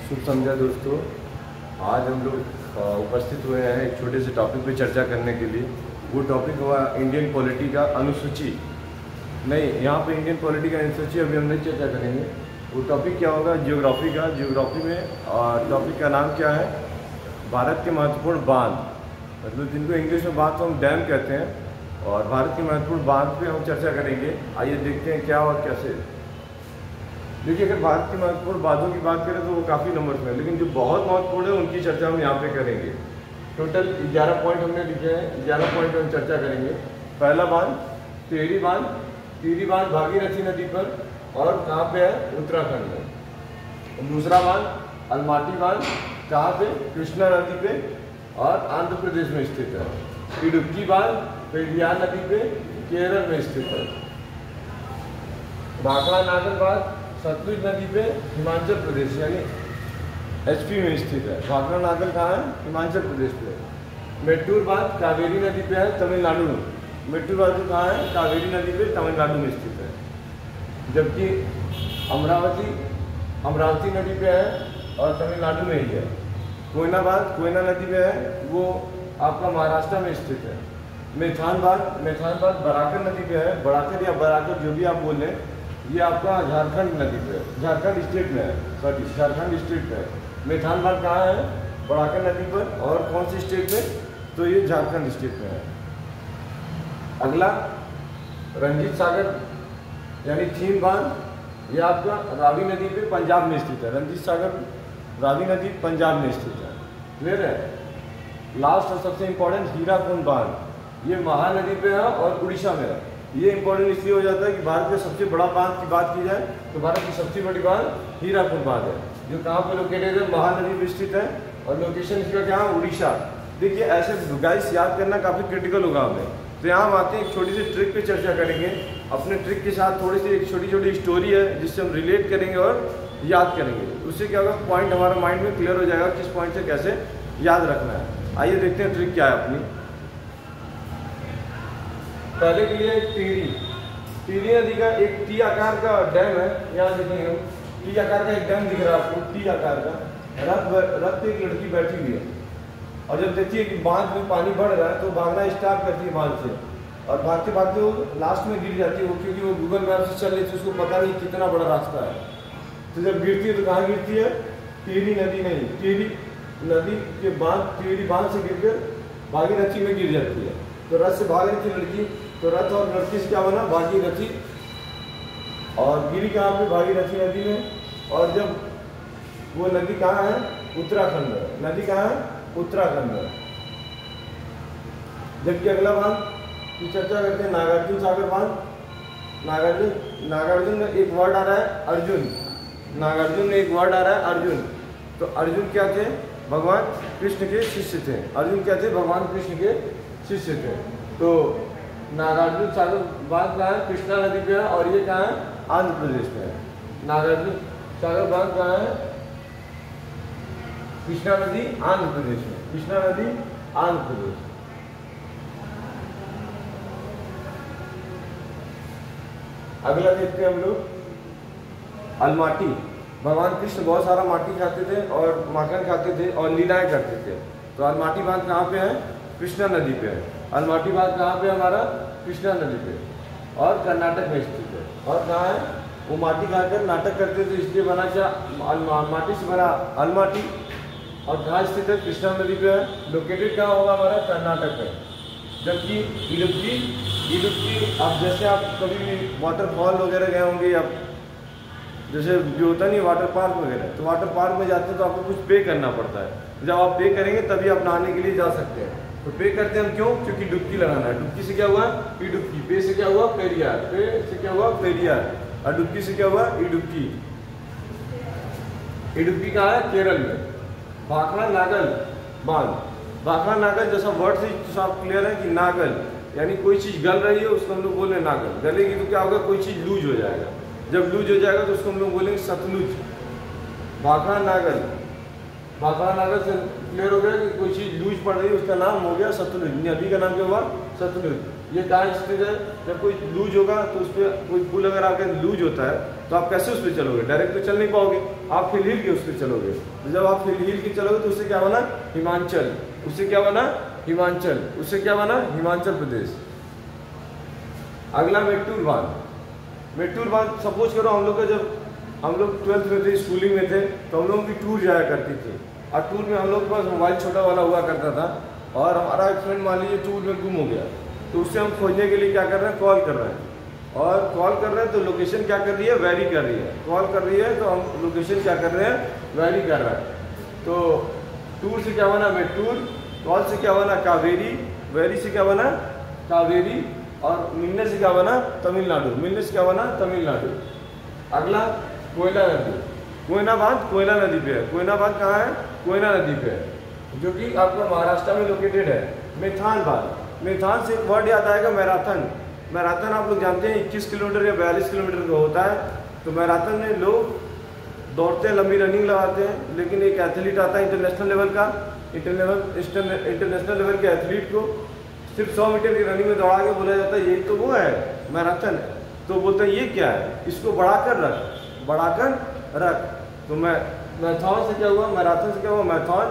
शुभ संध्या दोस्तों। आज हम लोग उपस्थित हुए हैं एक छोटे से टॉपिक पे चर्चा करने के लिए। वो टॉपिक हुआ इंडियन पॉलिटी का अनुसूची। नहीं, यहाँ पे इंडियन पॉलिटी का अनुसूची अभी हम नहीं चर्चा करेंगे। वो टॉपिक क्या होगा, जियोग्राफी का। जियोग्राफी में टॉपिक का नाम क्या है, भारत के महत्वपूर्ण बांध, मतलब जिनको इंग्लिश में बांध तो हम डैम कहते हैं, और भारत के महत्वपूर्ण बांध पे हम चर्चा करेंगे। आइए देखते हैं क्या और कैसे। देखिए, अगर भारत के महत्वपूर्ण बांधों की बात करें तो वो काफ़ी नंबर में है, लेकिन जो बहुत महत्वपूर्ण है उनकी चर्चा हम यहाँ पे करेंगे। टोटल 11 पॉइंट हमने लिखे हैं, 11 पॉइंट हम चर्चा करेंगे। पहला बांध टिहरी बांध। टिहरी बांध भागीरथी नदी पर और कहाँ पे है, उत्तराखंड में। दूसरा बांध अलमाटी बांध, कहाँ पे, कृष्णा नदी पे और आंध्र प्रदेश में स्थित है। इडुक्की बांध पेरियार नदी पे केरल में स्थित है। भाखड़ा नागर बांध सतलुज नदी पे हिमाचल प्रदेश यानी एचपी में स्थित है। भाखड़ा नागर कहाँ है, हिमाचल प्रदेश पे। मेट्टूर बांध कावेरी नदी पे है, तमिलनाडु में। मेट्टूर बांध कहाँ है, कावेरी नदी पे तमिलनाडु में स्थित है। जबकि अमरावती नदी पे है और तमिलनाडु में ही है। कोयना बांध कोयना नदी पे है, वो आपका महाराष्ट्र में स्थित है। मेथान बांध बराकर नदी पे है। बराकर या बराकर जो भी आप बोल लें, ये आपका झारखंड नदी पे है, झारखंड स्टेट में है, सॉरी झारखंड स्टेट में है। मेथान बांध कहाँ है, बराकर नदी पर, और कौन सी स्टेट में, तो ये झारखंड स्टेट में है। अगला रंजीत सागर यानी थीम बांध, ये आपका रावी नदी पे पंजाब में स्थित है। रंजीत सागर रावी नदी पंजाब में स्थित है। क्लियर है। लास्ट और सबसे इंपॉर्टेंट हीराकुंड बांध, ये महानदी पे है और उड़ीसा में है। ये इंपॉर्टेंट इसलिए हो जाता है कि भारत के सबसे बड़ा बांध की बात की जाए तो भारत की सबसे बड़ी बांध हीराकुंड बांध है, जो कहाँ पे लोकेटेड है, महानदी पे स्थित है, और लोकेशन इसका क्या है, उड़ीसा। देखिए, ऐसे गाइस याद करना काफ़ी क्रिटिकल होगा हमें। तो यहाँ हम आते हैं, एक छोटी सी ट्रिक पे चर्चा करेंगे। अपने ट्रिक के साथ थोड़ी सी एक छोटी छोटी स्टोरी है जिससे हम रिलेट करेंगे और याद करेंगे। उससे क्या होगा, पॉइंट हमारा माइंड में क्लियर हो जाएगा किस पॉइंट से कैसे याद रखना है। आइए देखते हैं ट्रिक क्या है अपनी। पहले के लिए टिहरी नदी का एक टी आकार का डैम है। यहाँ देखेंगे हम, टी आकार का एक डैम दिख रहा है आपको, टी आकार का। रथ पे एक लड़की बैठी हुई है, और जब देखती है कि बांध में पानी बढ़ रहा है तो भागना स्टार्ट करती है बांध से, और भागते भागते वो लास्ट में गिर जाती है। वो क्योंकि वो गूगल मैप से चल रही थी, उसको पता नहीं कितना बड़ा रास्ता है। तो जब गिरती है तो कहाँ गिरती है, टिहरी नदी नहीं, टिहरी नदी के बांध, टिहरी बांध से गिर कर भागीरथी में गिर जाती है। तो रथ से भाग रही थी लड़की, तो रथ और लड़की से क्या बना, भागीरथी, और गिरी कहाँ पे, भागीरथी नदी में। और जब वो नदी कहाँ है, उत्तराखंड में। नदी कहाँ है, उत्तराखंड में। जबकि अगला बांध की चर्चा करते हैं, नागार्जुन सागर बांध। नागार्जुन में एक वर्ड आ रहा है अर्जुन। नागार्जुन में एक वर्ड आ रहा है अर्जुन। तो अर्जुन क्या थे, भगवान कृष्ण के शिष्य थे। अर्जुन क्या थे, भगवान कृष्ण के शिष्य थे। तो नागार्जुन सागर बांध कहाँ है, कृष्णा नदी पे है, और ये कहाँ है, आंध्र प्रदेश में है। नागार्जुन सागर बांध कहाँ है, कृष्णा नदी आंध्र प्रदेश में। कृष्णा नदी आंध्र प्रदेश। अगला देखते हैं हम लोग, अलमाटी। भगवान कृष्ण बहुत सारा माटी खाते थे और माखन खाते थे और लीलाएं करते थे। तो अलमाटी बांध कहाँ पे है, कृष्णा नदी पे है। अलमाटी बांध कहाँ पे हमारा, कृष्णा नदी पे, और कर्नाटक में स्थित है। और कहाँ है, वो माटी खाकर नाटक करते थे, इसलिए बना क्या, माटी से बना अलमाटी। और कहाँ स्थित है, कृष्णा नदी पे है। लोकेटेड कहाँ होगा हमारा, कर्नाटक में। जबकि इडुक्की, अब जैसे आप कभी भी वाटरफॉल वगैरह गए होंगे, या जैसे जो होता नहीं वाटर पार्क वगैरह, तो वाटर पार्क में जाते हैं तो आपको कुछ पे करना पड़ता है। जब आप पे करेंगे तभी आप नहाने के लिए जा सकते हैं। तो पे करते हैं हम क्यों, क्योंकि डुबकी लगाना है। डुबकी से क्या हुआ, इडुक्की। पे से क्या हुआ, पेरियार। पे से क्या हुआ, पेरियार। और डुबकी से क्या हुआ, इडुक्की। इडुक्की कहाँ है, केरल में। भाखड़ा नागल बांध। भाखड़ा नागल जैसा वर्ड से आप क्लियर है कि नागल यानी कोई चीज़ गल रही है, उसको हम लोग बोले नागल। गलेगी तो क्या होगा, कोई चीज़ लूज हो जाएगा। जब लूज हो जाएगा तो उसको हम लोग बोलेंगे सतलुज। भाखड़ा नागल से क्लियर हो गया कि कोई चीज़ लूज पड़ रही है, उसका नाम हो गया सतलुज। नदी का नाम क्या हुआ, सतलुज। ये कहाँ स्थित है? जब कोई लूज होगा तो उस पर कोई पुल अगर आपका लूज होता है तो आप कैसे उस पर चलोगे? डायरेक्ट तो चल नहीं पाओगे, आप हिल हिल के उस पर चलोगे। तो जब आप हिल हिल के चलोगे तो उससे क्या बना? हिमाचल। उससे क्या बना? हिमाचल। उससे क्या बना? हिमाचल प्रदेश। अगला मेट्टूर बांध। मेट्टूर बांध सपोज करो हम लोग 12th में थे, स्कूलिंग में थे, तो हम लोगों की टूर जाया करती थी। और टूर में हम लोग के पास मोबाइल छोटा वाला हुआ करता था, और हमारा एक फ्रेंड मान लीजिए टूर में गुम हो गया, तो उससे हम खोजने के लिए क्या कर रहे हैं? कॉल कर रहे हैं। और कॉल कर रहे हैं तो लोकेशन क्या कर रही है? वेरी कर रही है। कॉल कर रही है तो हम लोकेशन क्या कर रहे हैं? वेरी कर रहे हैं। तो टूर से क्या बना? मेट्टूर। कॉल से क्या बना? कावेरी। वेरी से क्या बना? कावेरी। और मिलने से क्या बना? तमिलनाडु। मिलने से क्या बना? तमिलनाडु। अगला कोयना नदी। कोयना बांध कोयना नदी पे है। कोयना बांध कहाँ है? कोयना नदी पे है, जो कि आपका महाराष्ट्र में लोकेटेड है। मेथान बांध। मेथान से एक वर्ड याद आएगा, मैराथन। मैराथन आप लोग जानते हैं 21 किलोमीटर या 42 किलोमीटर का होता है। तो मैराथन में लोग दौड़ते हैं, लंबी रनिंग लगाते हैं, लेकिन एक एथलीट आता है इंटरनेशनल लेवल का, इंटरनेशनल लेवल के एथलीट को सिर्फ 100 मीटर की रनिंग में दौड़ा के बोला जाता है ये तो वो है मैराथन। तो बोलते हैं ये क्या है? इसको बढ़ाकर रख। तो मैथॉन से क्या हुआ? मैराथन से क्या हुआ? मैथॉन।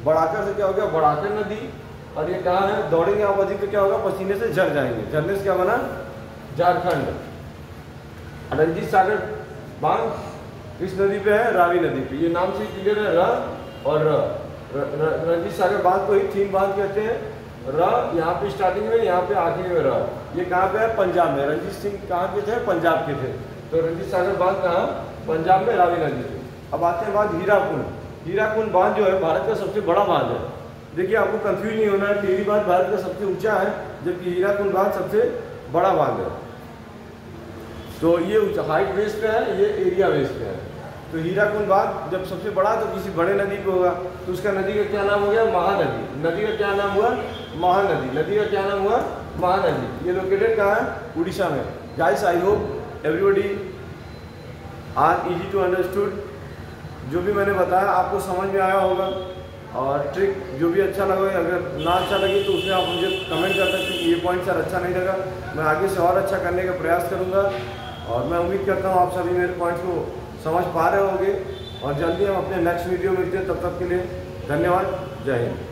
बढ़ाकर से क्या हो गया? बढ़ाकर नदी। और ये कहाँ है? दौड़ेंगे आप अधिक तो क्या होगा? पसीने से झड़ जाएंगे। झरने से क्या बना? झारखंड। रंजीत सागर बांध इस नदी पे है, रावी नदी पे। ये नाम से क्लियर है, र और रंजीत सागर बांध को ही 3 बांध कहते हैं। र यहाँ पे स्टार्टिंग में, यहाँ पे आखिरी में र। ये कहाँ पे है? पंजाब में। रंजीत सिंह कहाँ के थे? पंजाब के थे। तो रंजीत सागर बांध कहाँ? पंजाब में, रावी नदी पे। अब आते हैं बात हीराकुंड। हीराकुंड बांध जो है भारत का सबसे बड़ा बांध है। देखिए आपको कंफ्यूज नहीं होना है, टिहरी बांध भारत का सबसे ऊंचा है, जबकि हीराकुंड बांध सबसे बड़ा बांध है। तो ये हाइट बेस पे है, ये एरिया बेस पे है। तो हीराकुंड बांध जब सबसे बड़ा तो किसी बड़े नदी पे होगा, तो उसका नदी का क्या नाम हो गया? महानदी। नदी का क्या नाम हुआ? महानदी। नदी का क्या नाम हुआ? महानदी। ये लोकेटेड कहाँ है? उड़ीसा में। Guys I hope everybody are easy to understood. जो भी मैंने बताया आपको समझ में आया होगा, और ट्रिक जो भी अच्छा लगा, अगर ना अच्छा लगे तो उसमें आप मुझे कमेंट कर सकते हैं कि ये पॉइंट सर अच्छा नहीं लगा। मैं आगे से और अच्छा करने का प्रयास करूँगा, और मैं उम्मीद करता हूँ आप सभी मेरे पॉइंट्स को समझ पा रहे होंगे। और जल्दी हम अपने नेक्स्ट वीडियो मिलते हैं, तब तक के लिए धन्यवाद। जय हिंद।